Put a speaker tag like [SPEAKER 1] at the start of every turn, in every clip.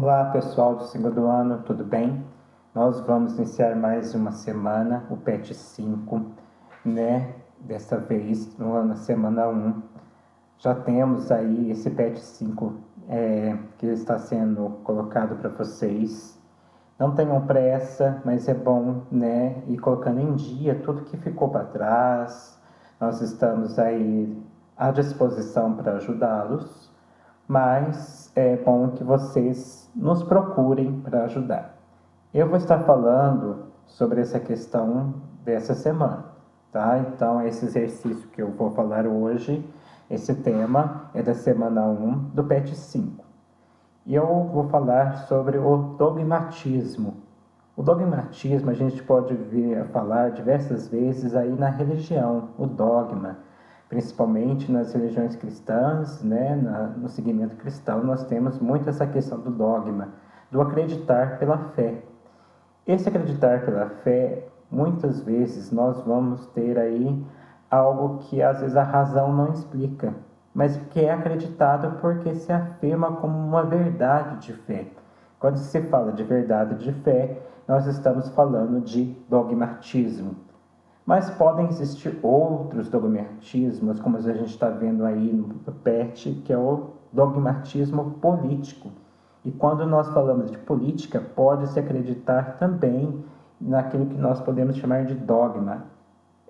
[SPEAKER 1] Olá pessoal do segundo ano, tudo bem? Nós vamos iniciar mais uma semana, o PET 5, né? Dessa vez na semana 1. Já temos aí esse PET 5 que está sendo colocado para vocês. Não tenham pressa, mas é bom, né? Ir colocando em dia tudo que ficou para trás. Nós estamos aí à disposição para ajudá-los, mas é bom que vocês nos procurem para ajudar. Eu vou estar falando sobre essa questão dessa semana, tá? Então, esse exercício que eu vou falar hoje, esse tema é da semana 1 do PET 5. E eu vou falar sobre o dogmatismo. O dogmatismo a gente pode vir a falar diversas vezes aí na religião, o dogma. Principalmente nas religiões cristãs, né, no segmento cristão, nós temos muito essa questão do dogma, do acreditar pela fé. Esse acreditar pela fé, muitas vezes nós vamos ter aí algo que às vezes a razão não explica, mas que é acreditado porque se afirma como uma verdade de fé. Quando se fala de verdade de fé, nós estamos falando de dogmatismo. Mas podem existir outros dogmatismos, como a gente está vendo aí no PET, que é o dogmatismo político. E quando nós falamos de política, pode-se acreditar também naquilo que nós podemos chamar de dogma,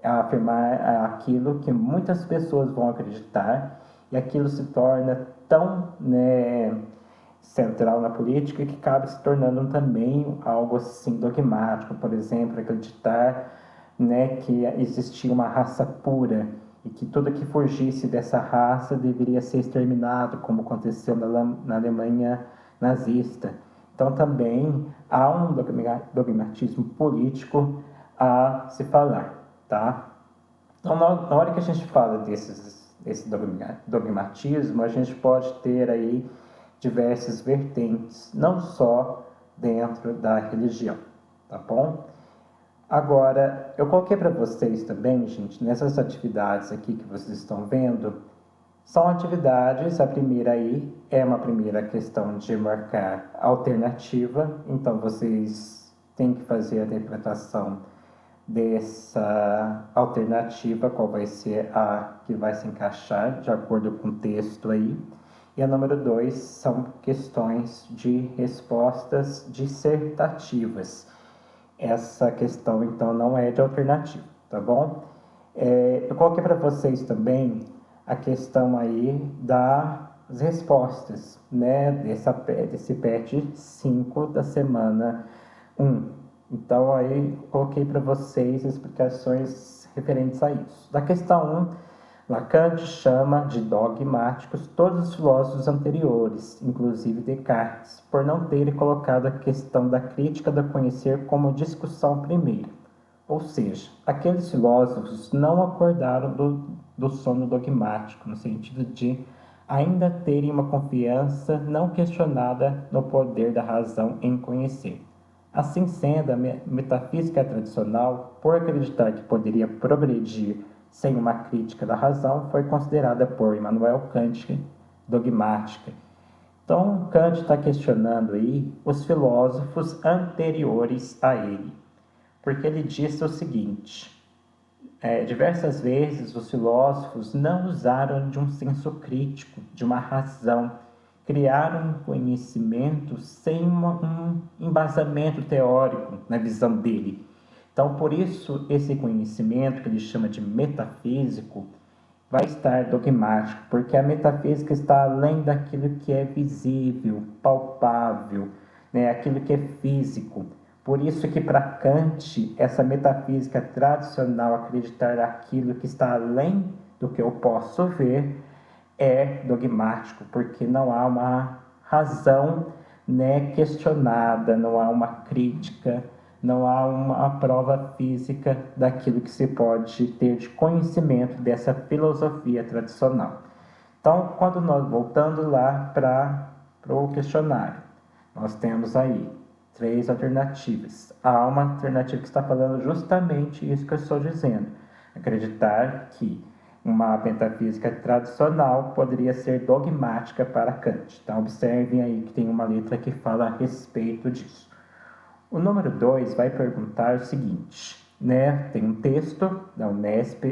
[SPEAKER 1] afirmar aquilo que muitas pessoas vão acreditar, e aquilo se torna tão, né, central na política que acaba se tornando também algo assim dogmático. Por exemplo, acreditar, né, que existia uma raça pura e que tudo que fugisse dessa raça deveria ser exterminado, como aconteceu na Alemanha nazista. Então também há um dogmatismo político a se falar, tá? Então, na hora que a gente fala desse dogmatismo, a gente pode ter aí diversas vertentes, não só dentro da religião, tá bom? Agora, eu coloquei para vocês também, gente, nessas atividades aqui que vocês estão vendo, são atividades, a primeira aí é uma primeira questão de marcar alternativa, então vocês têm que fazer a interpretação dessa alternativa, qual vai ser a que vai se encaixar de acordo com o texto aí. E a número 2 são questões de respostas dissertativas. Essa questão, então, não é de alternativa, tá bom? Eu coloquei para vocês também a questão aí das respostas, né, desse PET 5 da semana 1. Então, aí, coloquei para vocês explicações referentes a isso. Da questão 1, Lacan chama de dogmáticos todos os filósofos anteriores, inclusive Descartes, por não terem colocado a questão da crítica do conhecer como discussão primeira. Ou seja, aqueles filósofos não acordaram do sono dogmático, no sentido de ainda terem uma confiança não questionada no poder da razão em conhecer. Assim sendo, a metafísica tradicional, por acreditar que poderia progredir sem uma crítica da razão, foi considerada por Immanuel Kant dogmática. Então, Kant está questionando aí os filósofos anteriores a ele, porque ele disse o seguinte: diversas vezes os filósofos não usaram de um senso crítico, de uma razão, criaram um conhecimento sem um embasamento teórico na visão dele. Então, por isso, esse conhecimento, que ele chama de metafísico, vai estar dogmático, porque a metafísica está além daquilo que é visível, palpável, né? Aquilo que é físico. Por isso que para Kant, essa metafísica tradicional, acreditar naquilo que está além do que eu posso ver, é dogmático, porque não há uma razão, né, questionada, não há uma crítica, não há uma prova física daquilo que se pode ter de conhecimento dessa filosofia tradicional. Então, quando nós voltando lá para o questionário, nós temos aí 3 alternativas. Há uma alternativa que está falando justamente isso que eu estou dizendo. Acreditar que uma metafísica tradicional poderia ser dogmática para Kant. Então, observem aí que tem uma letra que fala a respeito disso. O número 2 vai perguntar o seguinte, né? Tem um texto da Unesp,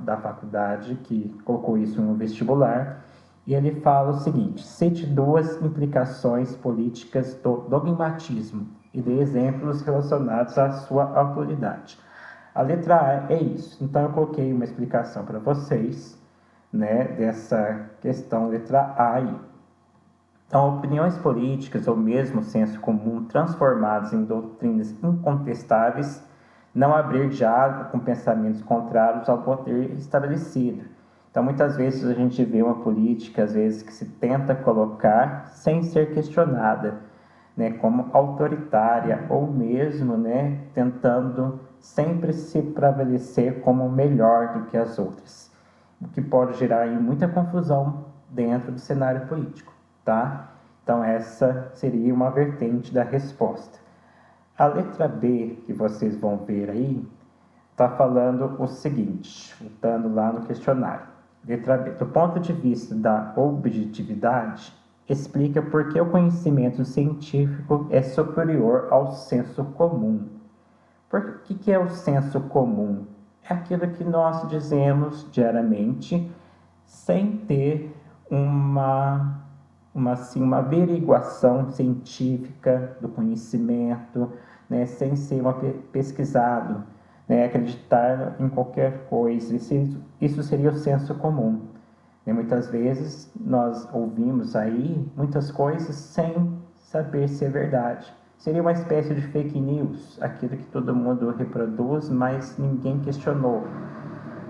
[SPEAKER 1] da faculdade que colocou isso no vestibular, e ele fala o seguinte: cite 2 implicações políticas do dogmatismo e dê exemplos relacionados à sua autoridade. A letra A é isso. Então, eu coloquei uma explicação para vocês, né, dessa questão letra A aí. Então, opiniões políticas ou mesmo senso comum transformados em doutrinas incontestáveis não abrir diálogo com pensamentos contrários ao poder estabelecido. Então, muitas vezes a gente vê uma política, às vezes, que se tenta colocar sem ser questionada, né, como autoritária ou mesmo, né, tentando sempre se prevalecer como melhor do que as outras, o que pode gerar aí muita confusão dentro do cenário político, tá? Então essa seria uma vertente da resposta. A letra B, que vocês vão ver aí, está falando o seguinte, voltando lá no questionário. Letra B, do ponto de vista da objetividade, explica por que o conhecimento científico é superior ao senso comum. O que é o senso comum? É aquilo que nós dizemos diariamente sem ter uma averiguação científica do conhecimento, né, sem ser pesquisado, né, acreditar em qualquer coisa. Isso seria o senso comum. E muitas vezes nós ouvimos aí muitas coisas sem saber se é verdade. Seria uma espécie de fake news, aquilo que todo mundo reproduz, mas ninguém questionou.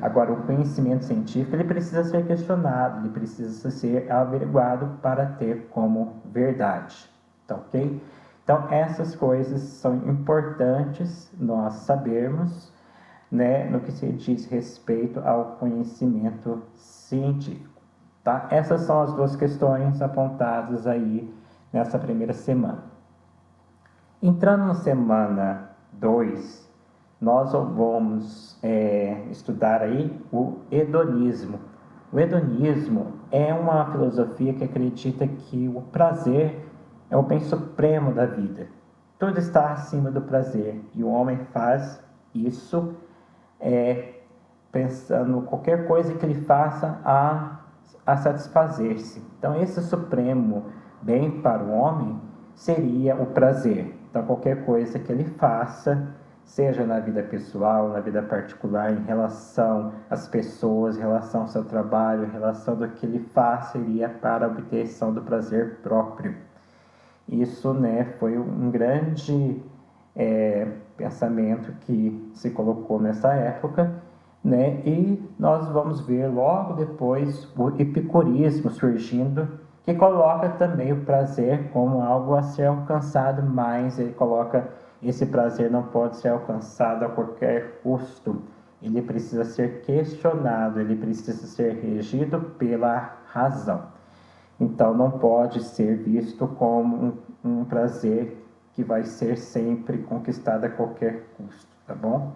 [SPEAKER 1] Agora, o conhecimento científico ele precisa ser questionado, ele precisa ser averiguado para ter como verdade, tá ok? Então, essas coisas são importantes nós sabermos, né, no que se diz respeito ao conhecimento científico, tá? Essas são as 2 questões apontadas aí nessa primeira semana. Entrando na semana 2, nós vamos estudar aí o hedonismo. O hedonismo é uma filosofia que acredita que o prazer é o bem supremo da vida. Tudo está acima do prazer e o homem faz isso pensando qualquer coisa que ele faça a satisfazer-se. Então, esse supremo bem para o homem seria o prazer. Então, qualquer coisa que ele faça, seja na vida pessoal, na vida particular, em relação às pessoas, em relação ao seu trabalho, em relação do que ele faz, seria para a obtenção do prazer próprio. Isso, né, foi um grande pensamento que se colocou nessa época, né, e nós vamos ver logo depois o epicurismo surgindo, que coloca também o prazer como algo a ser alcançado, mas ele coloca esse prazer não pode ser alcançado a qualquer custo. Ele precisa ser questionado, ele precisa ser regido pela razão. Então não pode ser visto como um prazer que vai ser sempre conquistado a qualquer custo, tá bom?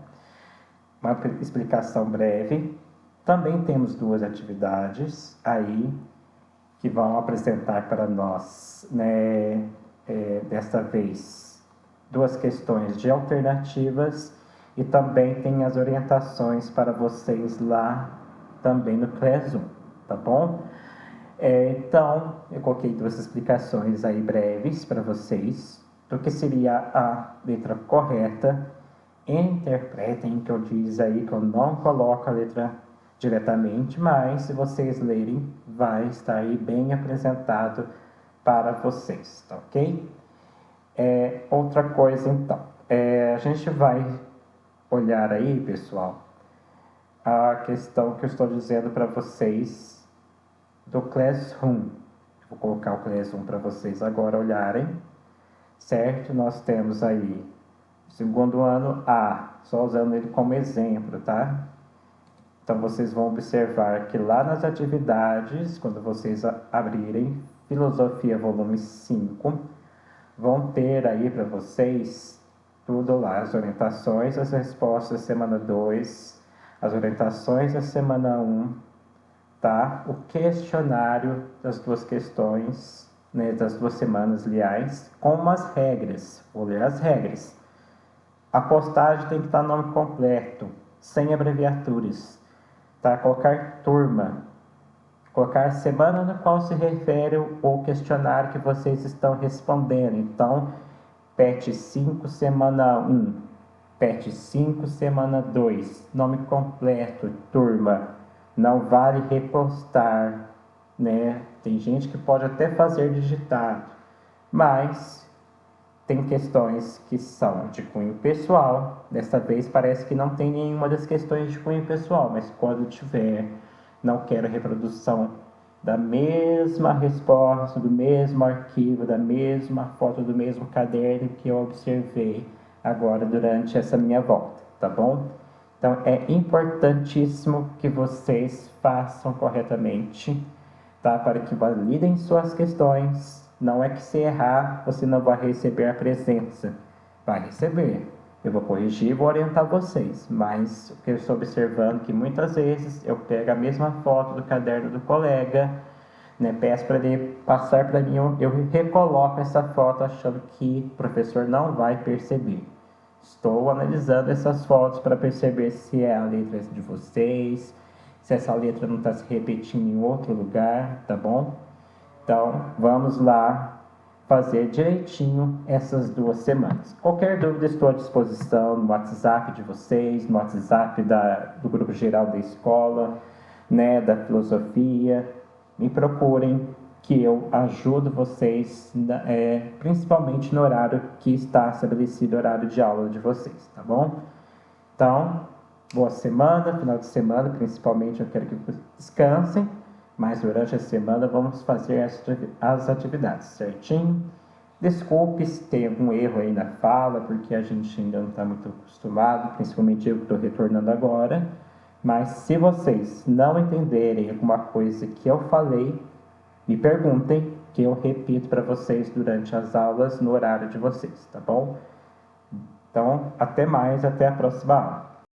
[SPEAKER 1] Uma explicação breve. Também temos 2 atividades aí que vão apresentar para nós, né, desta vez, 2 questões de alternativas e também tem as orientações para vocês lá também no Class 1, tá bom? Então, eu coloquei 2 explicações aí breves para vocês do que seria a letra correta. Interpretem o que eu diz aí, que eu não coloco a letra diretamente, mas se vocês lerem, vai estar aí bem apresentado para vocês, tá ok? Outra coisa então, a gente vai olhar aí, pessoal, a questão que eu estou dizendo para vocês do Classroom. Vou colocar o Classroom para vocês agora olharem, certo? Nós temos aí segundo ano A, só usando ele como exemplo, tá? Então vocês vão observar que lá nas atividades, quando vocês abrirem Filosofia volume 5, vão ter aí para vocês tudo lá, as orientações, as respostas semana 2, as orientações da semana 1, tá? O questionário das 2 questões, né, das 2 semanas, aliás, com as regras. Vou ler as regras. A postagem tem que estar nome completo, sem abreviaturas, tá? Colocar turma, colocar a semana na qual se refere o questionário que vocês estão respondendo. Então, PET 5, semana 1, PET 5, semana 2, nome completo, turma. Não vale repostar, né? Tem gente que pode até fazer digitado, mas tem questões que são de cunho pessoal. Desta vez parece que não tem nenhuma das questões de cunho pessoal, mas quando tiver, não quero reprodução da mesma resposta, do mesmo arquivo, da mesma foto, do mesmo caderno que eu observei agora durante essa minha volta, tá bom? Então é importantíssimo que vocês façam corretamente, tá? Para que validem suas questões. Não é que se errar, você não vai receber a presença. Vai receber. Eu vou corrigir e vou orientar vocês. Mas o que eu estou observando é que muitas vezes eu pego a mesma foto do caderno do colega, né, peço para ele passar para mim, eu recoloco essa foto achando que o professor não vai perceber. Estou analisando essas fotos para perceber se é a letra de vocês, se essa letra não está se repetindo em outro lugar, tá bom? Então, vamos lá fazer direitinho essas 2 semanas. Qualquer dúvida, estou à disposição no WhatsApp de vocês, no WhatsApp do grupo geral da escola, né, da filosofia. Me procurem que eu ajudo vocês, principalmente no horário que está estabelecido, o horário de aula de vocês, tá bom? Então, boa semana, final de semana, principalmente eu quero que vocês descansem, mas durante a semana vamos fazer as atividades, certinho? Desculpe se tem algum erro aí na fala, porque a gente ainda não está muito acostumado, principalmente eu que estou retornando agora. Mas se vocês não entenderem alguma coisa que eu falei, me perguntem, que eu repito para vocês durante as aulas no horário de vocês, tá bom? Então, até mais, até a próxima aula.